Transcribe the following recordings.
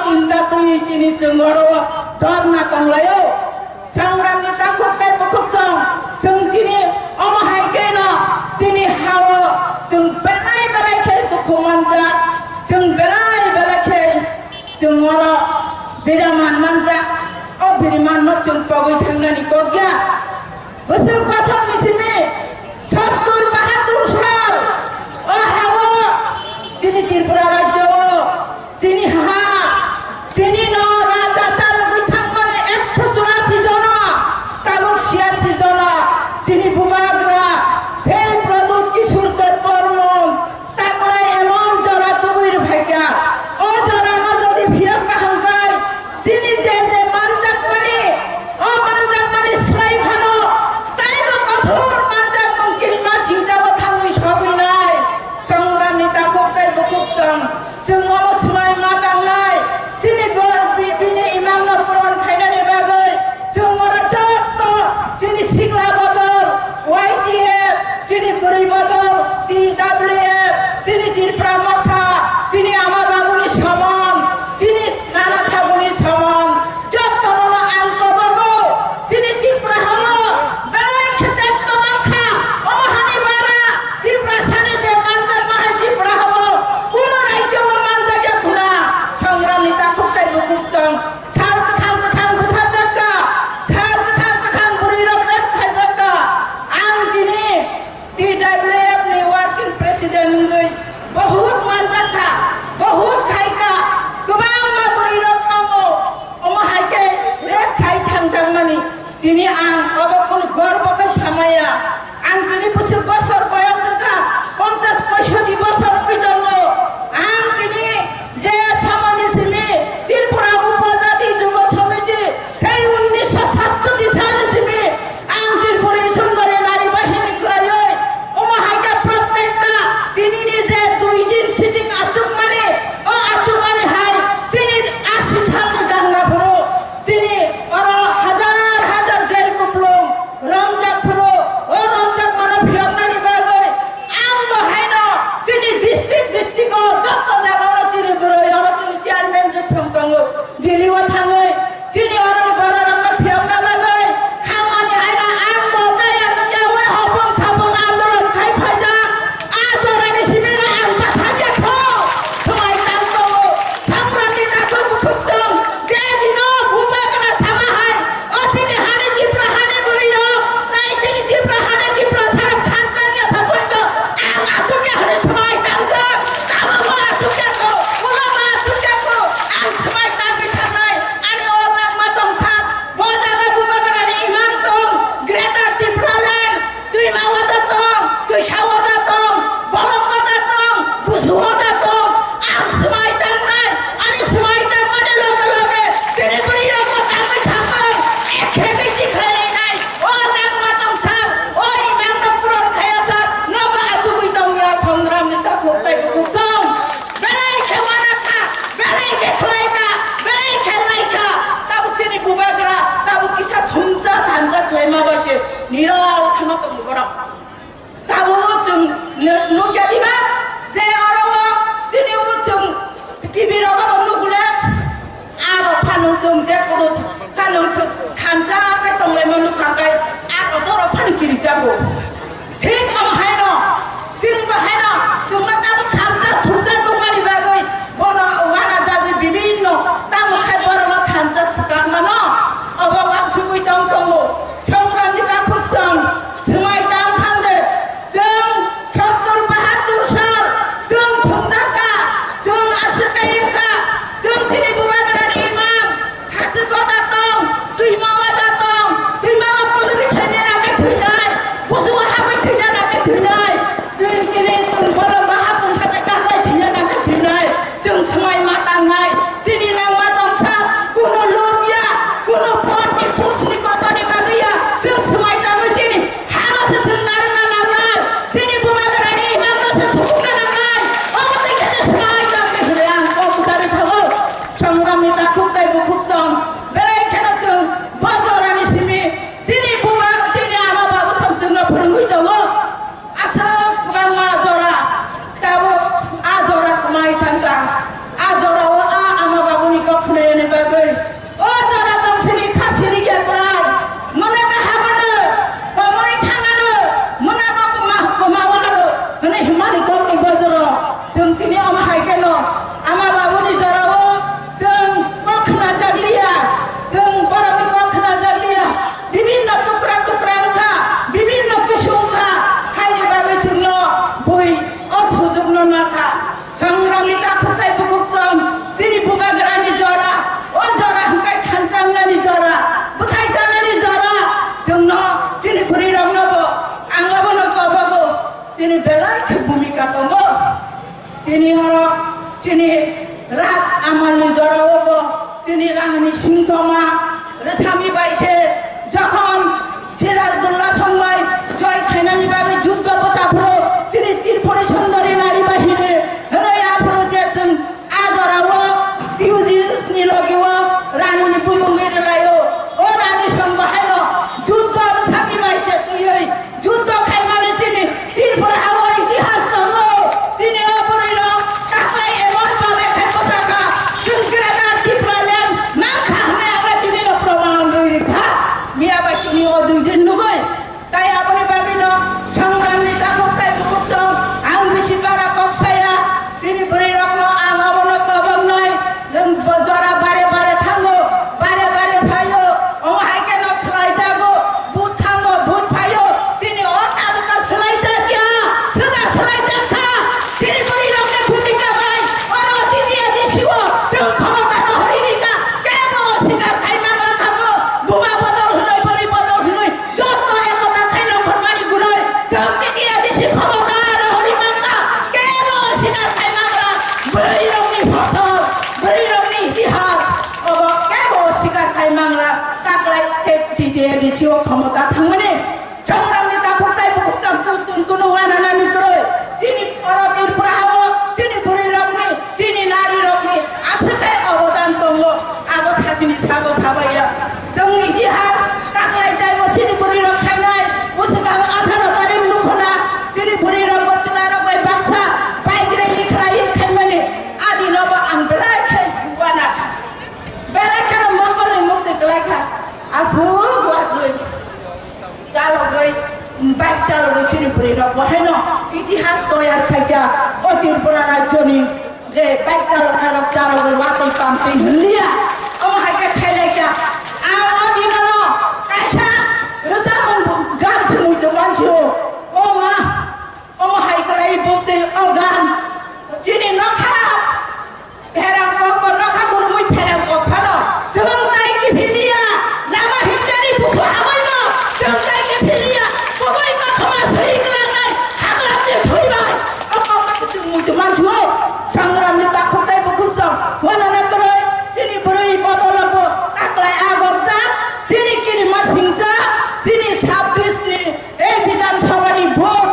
tinta tuh ini cengoro dorna tonglayo sangram nita kutai pokoksom sengkini oma haikena sini hawa seng belai belai ke tukumanja seng belai ke cengoro biraman manja oh biraman mas seng pagoi thangna ni kogya besok pasok misime 70-72 sal oh hawa sini Tripura Raja sini ha sini no raja চালক থাকমানে 184 জন তাবুক 86 জন sini বুবাগরা সেই প্রদূত কিশোরদের কর্ম তাকলে এমন জরা তুবির ভাগ্যা ও জরানো যদি ভিড় কাহাঙ্কাই sini যে মানজাক মানে স্লাই ভালো তাইবো কঠোর মানজাক মঙ্কিল মা সিংজাবো থাঙ্গুই সবই নাই সংগ্রাম নেতা কোকতাই বকুকসং semua muslim matangay sini bini imam na puron kainan ibagay semua rajoto sini sigla botol YTF sini puri botol TWF sini Tripura Motha sini ama babuni samon sini nana thabuni samon joto nana angko bago sini Tripura halo belai khetek tomangkha omahani bara Tripura sane je manjar mahai Tripura halo kuno rajo সংগ্রাম নেতা কোকতাই বকুকসং সার কথাং বুথাজাকা সার কথাং বুরিরক খাজাকা আং দিনে TWF ni working president ngai বহুত manjaka বহুত khaika gobang ma burirok mango oma haike rek khai thangjangmani tini ang obo kono gorbo ka samaya ang tini bosor boyasaka 50-65 বছর হইতল ang tini যে সামানিসিমি ত্রিপুরা উপজাতি যুব সমিতি সেই 1967 সালে সিমি আং ত্রিপুরা সুন্দরী নারী বাহিনী ক্লায় ওমাহাইকা প্রত্যেকটা তিনি নিজে 2 দিন সিটিং আচুক মানে হাই সিনি 80 সালে দাঙ্গা পুরো সিনি আর হাজার জেল কুপলুম রমজাক পুরো ও রমজাক মানে ভিয়মনানি বাগৈ আং বহাইনো সিনি ডিস্ট্রিক্ট যত জায়গা চিনি পুরো চিনি চেয়ারম্যান যে সংতঙ্গ দিল্লিও থাঙ্গৈ চিনি অরনি বড়রাঙ্গা ভিয়মনা বাগৈ খামানি আইনা আং বজায়া ইয়াওয়ে হপং সাপং আন্দোলন খাই ফাজা আজ অরনি সিমিনা আং পাথাকে খো সবাই তাঙ্গো সামরানি তাকো মুখসং যে দিন বুবাগরা সামাহাই অসিনি হানি Tripura হানি বলিরো তাই সিনি Tripura সারা খানজাঙ্গিয়া সাপন্ত আং আচুকে হানি সবাই তাঙ্গা কামা আচুকে তো উলামা আচুকে তো আং সবাই তাঙ্গি থানাই আনি ওলাং মাতং সাপ বজাগা বুবাগরানি ইমাম তং গ্রেটার Tripura ল্যান্ড তুই মাওয়াদা তং তুই সাওয়াদা তং বলকদা তং বুঝুওদা তং আং সবাই তাঙ্গাই আনি সবাই তাঙ্গানি লগে তিনি বলিরো তাঙ্গি থাকাই এখেগে জিখাই নাই ওলাং মাতং সাপ ওই ইমাম না পুরন খায়াসা নগা আচুকুই তংগা সংগ্রাম নেতা কোকতাই বকুসং belai ke wanaka belai ke klaika belai ke laika tabu sini bubagra tabu kisah thumja thanja klaima baje niral khama tong gora tabu chung nugya diba je oromo sini usung TV roba bonu gula aro phanung chung je kono phanung thanja ka tonglai manu khakai aro toro phanung kiri jabo ঠিক আমহাইনো চিং বাহাইনো সুমনা তাবু থামজা থুমজা নুমানি বাগৈ বনা ওয়ানা জাগি বিভিন্ন তামু খাই বরনো থামজা সকাকমানো অবাবা সুগুই দং দংগো সংগ্রাম নিতা খুসং সুমাই দাম থাंदे जों 70-72 সাল जों थुमजाका जों आसकायका जों तिनि बुबागरानि इमाम हासुगदा दं तुइ मावादा दं तुइ मावा पलुगि थाने राखे थुइनाय बुजुआ हाबै थुइना राखे थुइनाय जों तिनि जों बल बाहापुन हाता गासाय थुइना राखे थुइनाय जों समाय मातांनाय तिनि लांमा दंसा कुनु लुबिया कुनु पटनि फुसनि गतनि बागैया जों समाय दाबो तिनि हानासे सोंनारना लांनाय तिनि बुबागरानि इमामनासे सुखुना लांनाय अबसे खेसे समाय दाबो होले आं कबुसारि थागो संग्राम नेता खुबताय बुखुसं बेले sini orang sini ras amalni জড়াবো sini রাঙনি সিংহমা রেসামি বাইছে যখন সিরাজদৌল্লা সময় জয় খাইনানি বাগে যুদ্ধ বচাফ্রো sini তীরপরে সুন্দরী নারী বাহিনী হরয়া প্রজেকশন আজরাবো টিউজিস নিলগিও রাঙনি বুলুঙ্গির লায়ো ও রানী সংবাহেন যুদ্ধ রেসামি বাইছে তুই যুদ্ধ খাইমালে sini তীরপরে হাওয়া ইতিহাস তমো sini অপরির কাকাই এমন পাবে খাইপসাকা সুলগ্রাদা টিপ্রালেন না খাহনে আমরা sini প্রমাণ রইরিখা মিয়া বাকিনি ও দুইজন নগই তাই আপনি বাগিনো সংগ্রামী তাকতাই বুকুত আং বেশি বারা কক্সায়া sini বরি রকম আং অবনত অবং নয় জরা বারে বারে থাঙ্গো বারে বারে ভাইও ও হাইকে ন সলাই যাগো ভূত থাঙ্গো ভূত ভাইও sini ও তালুকা সলাই যা কিয়া সদা সলাই যা খা sini বরি রকম ভূতিকা ভাই আর অতিথি আদি শিব চল ক্ষমতা হরিনিকা কেব শিকার খাই মামলা খাবো বুমা বদল হই বরি বদল হই যত একতা খাইলো খরমানি গুড়ই জমতি আদি শিব ক্ষমতা হরি মামলা কেব শিকার খাই মামলা বরি রকম ফসল বরি রকম ইতিহাস ও কেব শিকার খাই মামলা কাকলাই তেটি আদি শিব ক্ষমতা থাঙ্গনে সংগ্রামী তাকতাই বুকুসাম পুতুন কোনো ওয়ানা মিত্রই sini পরতির প্রহাব sini বরি রকম sini নারী রকম আসতে অবদান তঙ্গ আগো সাসিনি সাবো সাবাইয়া जों इतिहास काकलाई जायबो sini बरि रक खाइनाय उसगा 18 तारिख नुखना sini बरि रक बचला रक बाक्सा बाइग्रे लिखराय खाइमाने आदि नब आंगला खाइ गुवाना बेला खान मकले मुक्ति गलाखा आसु गुवाजै चालो गई बाइक चालो गई sini बरि रक बहायनो इतिहास तयार खाइया अतिरपुरा राज्यनि जे बाइक चालो गई वातै पामपै हलिया ओ हाइका खाइलायका Sini nokha phera ko nokha gurmui phera ko khano jong tai ki philia nama himjani buku hamoino jong tai ki philia koboi ka khama soi kala nai khagla je chhoi bai ako ka se mui de man chhoi sangram ni ta khotai buku song wana na koroi sini boroi bodolabo aklai agomcha sini kini masingcha sini 26 ni ei bidan sabhani vote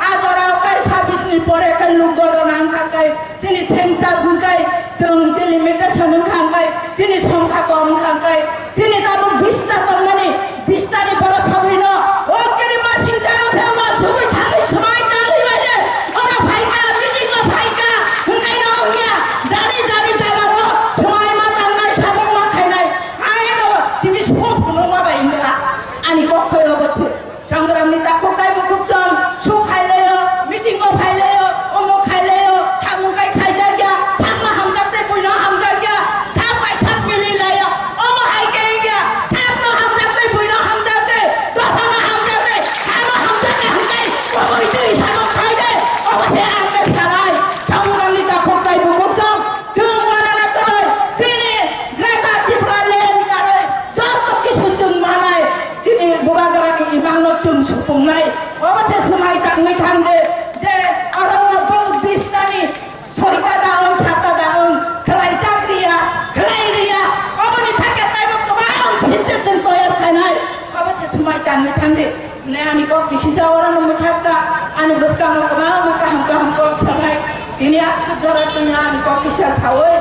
azarao kai 26 ni pore kai lugoro nang kai sini sengsa jungkai जों डेलिमिटेसन खांबाय sini संखा कम खांबाय sini Tabo 20 ता तमनानि 20 तानि बर सबैनो ओ केनि मासिं जानो सेमा सुगै थाङै समाय दालै बाजे अरा भाइका मिटिङो भाइका हुंकाइनो औया जानि जानि जागारो समाय मा दाननाय साबं मा खाइनाय आइनो सिमि सफनो मा बाइनला आनि कखयो बसे संग्रामनि ताको काइबो कुसम सु खाइलेयो मिटिङो फाइलेयो अमो खाइलेयो साबं काइ खाइजाग्या सामा हामजाते बुइनो हामजाग्या साबाय साब मिलिलायो अमो हाइकेया साबनो हामजाते बुइनो हामजाते दफाना हामजाते सामा हामजाते हामजाय ओइ दै सामा खाइदे अबसे आंने सालाय संग्रामनि ताको काइबो कुसम जों वानाना तय sini ग्रेटा टिप्रालेन कारै जत किसु जों मानाय sini बुगागरानि इमांनो जों सुफुंनाय अबसे समाय तांनै थांदे जे अरवा बहुत बिस्तानि सरिका दाउन साता दाउन खलाय चाकरिया खलाय रिया अबनि थाके ताइबो गोबां सिनसेसन तयार खानाय अबसे समाय तांनै थांदे ने आनि को किसि जावरानो मुथाका आनि बसकानो गोबां मुका हमका हमको सबाय दिनि आसु जरा तुनि आनि को किसा सावै